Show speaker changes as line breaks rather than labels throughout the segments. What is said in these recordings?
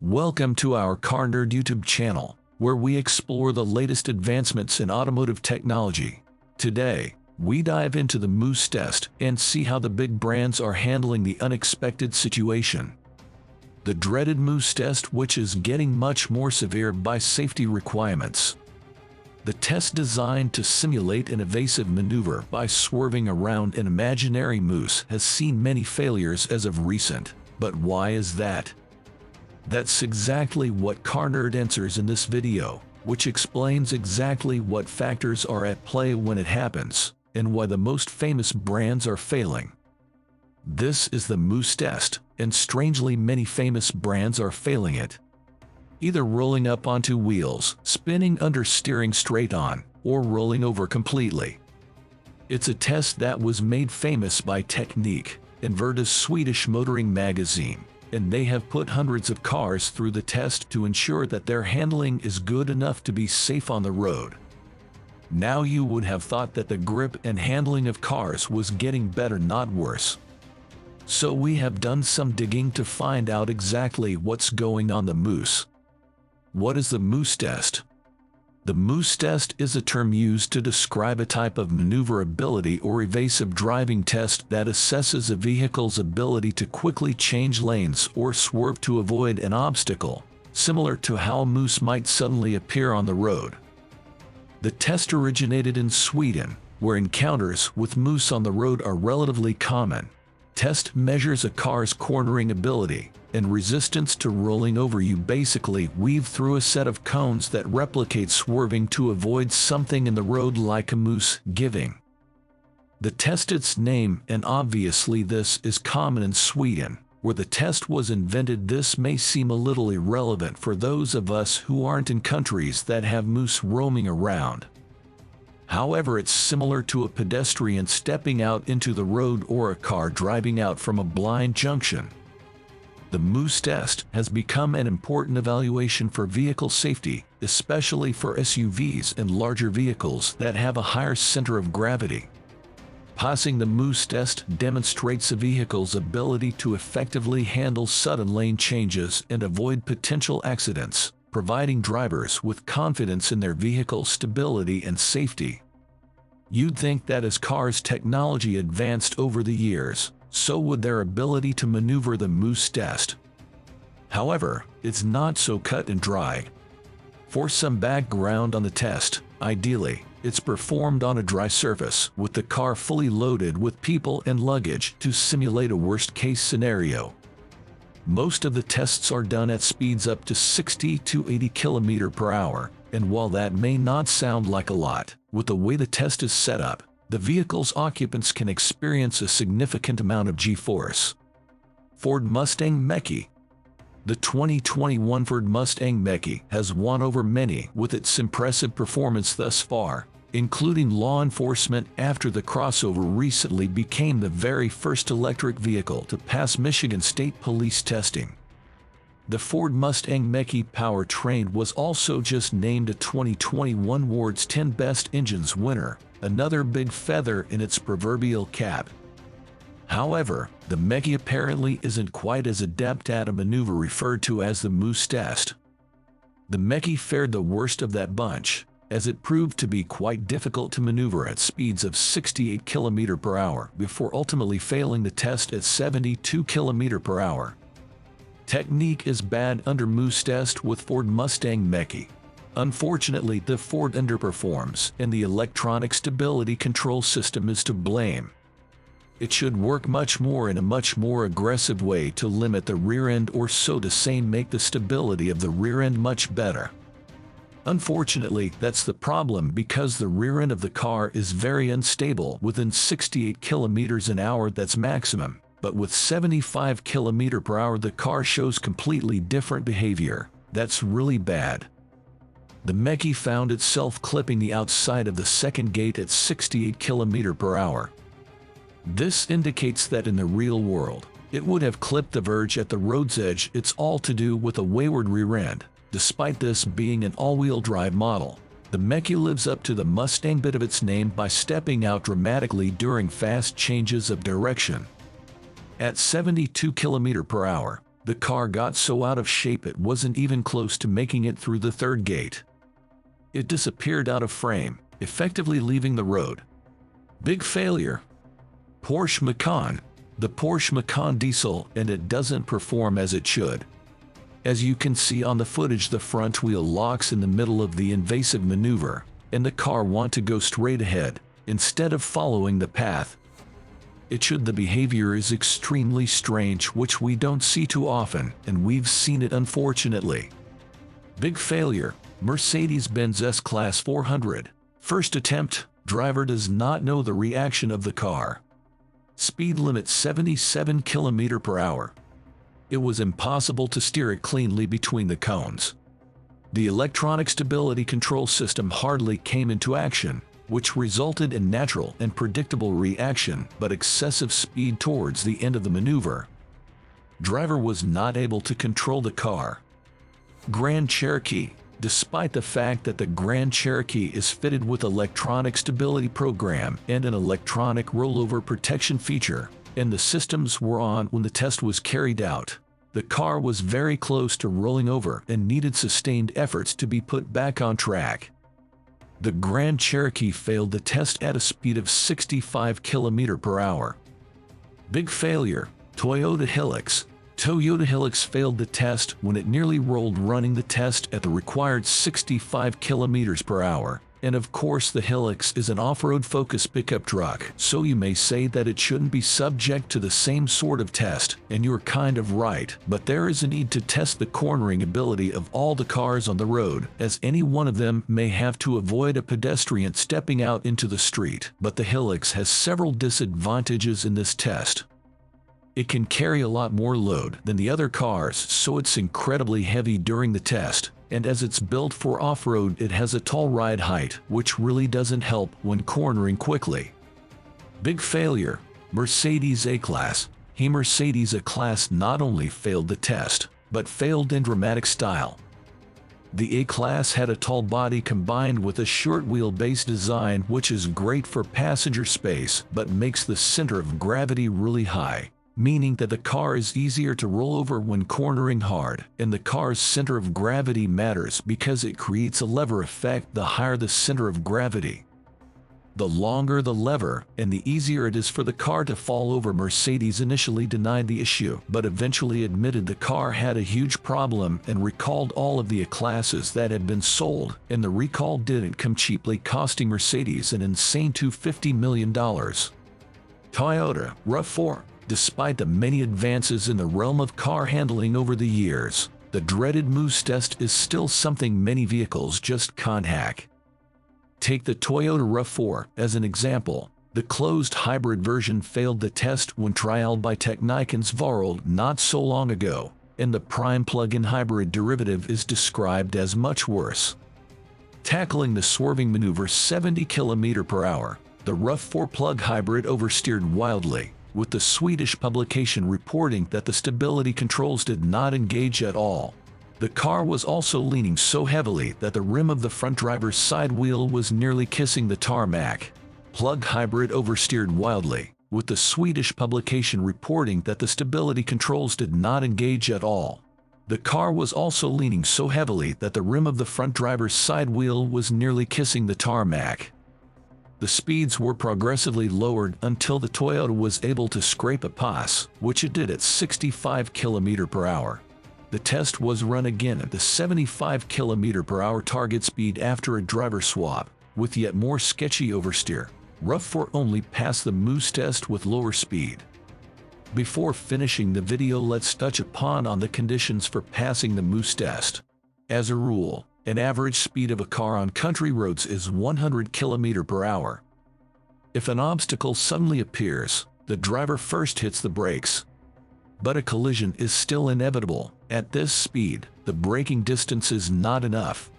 Welcome to our Car Nerd YouTube channel, where we explore the latest advancements in automotive technology. Today, we dive into the moosetest and see how the big brands are handling the unexpected situation. The dreaded moosetest, which is getting much more severe by safety requirements. The test designed to simulate an evasive maneuver by swerving around an imaginary moose has seen many failures as of recent. But why is that? That's exactly what Car Nerd answers in this video, which explains exactly what factors are at play when it happens, and why the most famous brands are failing. This is the moosetest, and strangely many famous brands are failing it. Either rolling up onto wheels, spinning under steering straight on, or rolling over completely. It's a test that was made famous by Technique and Vard's Swedish motoring magazine, and they have put hundreds of cars through the test to ensure that their handling is good enough to be safe on the road. Now you would have thought that the grip and handling of cars was getting better, not worse. So we have done some digging to find out exactly what's going on the moose. What is the moosetest? The moosetest is a term used to describe a type of maneuverability or evasive driving test that assesses a vehicle's ability to quickly change lanes or swerve to avoid an obstacle, similar to how a moose might suddenly appear on the road. The test originated in Sweden, where encounters with moose on the road are relatively common. Test measures a car's cornering ability and resistance to rolling over. You basically weave through a set of cones that replicate swerving to avoid something in the road like a moose giving the test its name, and obviously this is common in Sweden, where the test was invented. This may seem a little irrelevant for those of us who aren't in countries that have moose roaming around. However, it's similar to a pedestrian stepping out into the road or a car driving out from a blind junction. The moosetest has become an important evaluation for vehicle safety, especially for SUVs and larger vehicles that have a higher center of gravity. Passing the moosetest demonstrates a vehicle's ability to effectively handle sudden lane changes and avoid potential accidents, providing drivers with confidence in their vehicle's stability and safety. You'd think that as cars' technology advanced over the years, so would their ability to maneuver the moosetest. However, it's not so cut and dry. For some background on the test, ideally, it's performed on a dry surface with the car fully loaded with people and luggage to simulate a worst-case scenario. Most of the tests are done at speeds up to 60 to 80 km/h, and while that may not sound like a lot, with the way the test is set up, the vehicle's occupants can experience a significant amount of G-force. Ford Mustang Mach-E. The 2021 Ford Mustang Mach-E has won over many with its impressive performance thus far, including law enforcement, after the crossover recently became the very first electric vehicle to pass Michigan State Police testing. The Ford Mustang Mach-E powertrain was also just named a 2021 Ward's 10 Best Engines winner, another big feather in its proverbial cap. However, the Mach-E apparently isn't quite as adept at a maneuver referred to as the moosetest. The Mach-E fared the worst of that bunch, as it proved to be quite difficult to maneuver at speeds of 68 km/h before ultimately failing the test at 72 km/h. Technique is bad under moosetest with Ford Mustang Mach-E. Unfortunately, the Ford underperforms, and the electronic stability control system is to blame. It should work much more in a much more aggressive way to limit the rear end, or so to say make the stability of the rear end much better. Unfortunately, that's the problem, because the rear end of the car is very unstable within 68 km/h, that's maximum, but with 75 km/h the car shows completely different behavior. That's really bad. The Mach-E found itself clipping the outside of the second gate at 68 km/h. This indicates that in the real world, it would have clipped the verge at the road's edge. It's all to do with a wayward rear end. Despite this being an all-wheel drive model, the Mach-E lives up to the Mustang bit of its name by stepping out dramatically during fast changes of direction. At 72 km/h, The car got so out of shape it wasn't even close to making it through the third gate. It disappeared out of frame, effectively leaving the road. Big failure. Porsche Macan. The Porsche Macan diesel, and it doesn't perform as it should. As you can see on the footage, the front wheel locks in the middle of the evasive maneuver, and the car wants to go straight ahead, instead of following the path. The behavior is extremely strange, which we don't see too often, and we've seen it unfortunately. Big failure. Mercedes-Benz S-Class 400. First attempt, driver does not know the reaction of the car. Speed limit 77 km/h. It was impossible to steer it cleanly between the cones. The electronic stability control system hardly came into action, which resulted in natural and predictable reaction but excessive speed towards the end of the maneuver. Driver was not able to control the car. Grand Cherokee. Despite the fact that the Grand Cherokee is fitted with electronic stability program and an electronic rollover protection feature, and the systems were on when the test was carried out, the car was very close to rolling over and needed sustained efforts to be put back on track. The Grand Cherokee failed the test at a speed of 65 km/h. Big failure. Toyota Hilux. Toyota Hilux failed the test when it nearly rolled running the test at the required 65 km/h. And of course the Hilux is an off-road focused pickup truck, so you may say that it shouldn't be subject to the same sort of test, and you're kind of right, but there is a need to test the cornering ability of all the cars on the road, as any one of them may have to avoid a pedestrian stepping out into the street. But the Hilux has several disadvantages in this test. It can carry a lot more load than the other cars, so it's incredibly heavy during the test, and as it's built for off-road it has a tall ride height, which really doesn't help when cornering quickly. Big failure. Mercedes A-Class. Mercedes A-Class not only failed the test, but failed in dramatic style. The A-Class had a tall body combined with a short wheelbase design, which is great for passenger space but makes the center of gravity really high, meaning that the car is easier to roll over when cornering hard, and the car's center of gravity matters because it creates a lever effect the higher the center of gravity. The longer the lever, and the easier it is for the car to fall over. Mercedes initially denied the issue, but eventually admitted the car had a huge problem and recalled all of the A-Classes that had been sold, and the recall didn't come cheaply, costing Mercedes an insane $250 million. Toyota RAV4. Despite the many advances in the realm of car handling over the years, the dreaded moosetest is still something many vehicles just can't hack. Take the Toyota RAV4 as an example. The closed hybrid version failed the test when trialed by Technicon's Vard not so long ago, and the prime plug-in hybrid derivative is described as much worse. Tackling the swerving maneuver 70 km/h, the RAV4 plug hybrid oversteered wildly, with the Swedish publication reporting that the stability controls did not engage at all. The car was also leaning so heavily that the rim of the front driver's side wheel was nearly kissing the tarmac. Plug hybrid oversteered wildly, with the Swedish publication reporting that the stability controls did not engage at all. The car was also leaning so heavily that the rim of the front driver's side wheel was nearly kissing the tarmac. The speeds were progressively lowered until the Toyota was able to scrape a pass, which it did at 65 km/h. The test was run again at the 75 km/h target speed after a driver swap, with yet more sketchy oversteer. RAV4 only passed the moosetest with lower speed. Before finishing the video, let's touch upon the conditions for passing the moosetest. As a rule, an average speed of a car on country roads is 100 km/h. If an obstacle suddenly appears, the driver first hits the brakes. But a collision is still inevitable. At this speed, the braking distance is not enough.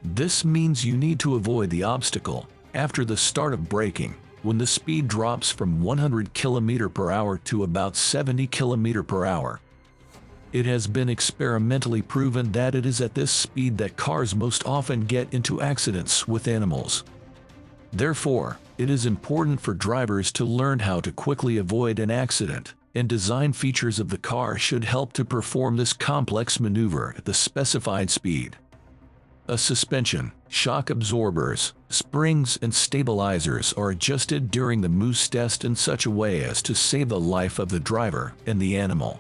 This means you need to avoid the obstacle after the start of braking, when the speed drops from 100 km/h to about 70 km/h. It has been experimentally proven that it is at this speed that cars most often get into accidents with animals. Therefore, it is important for drivers to learn how to quickly avoid an accident, and design features of the car should help to perform this complex maneuver at the specified speed. A suspension, shock absorbers, springs, and stabilizers are adjusted during the moosetest in such a way as to save the life of the driver and the animal.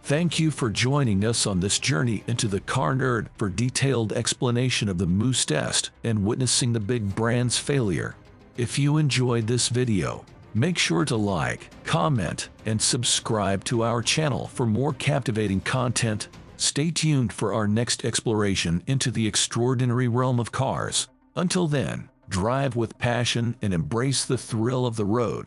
Thank you for joining us on this journey into the car nerd for detailed explanation of the moosetest and witnessing the big brand's failure. If you enjoyed this video, make sure to like, comment, and subscribe to our channel for more captivating content. Stay tuned for our next exploration into the extraordinary realm of cars. Until then, drive with passion and embrace the thrill of the road.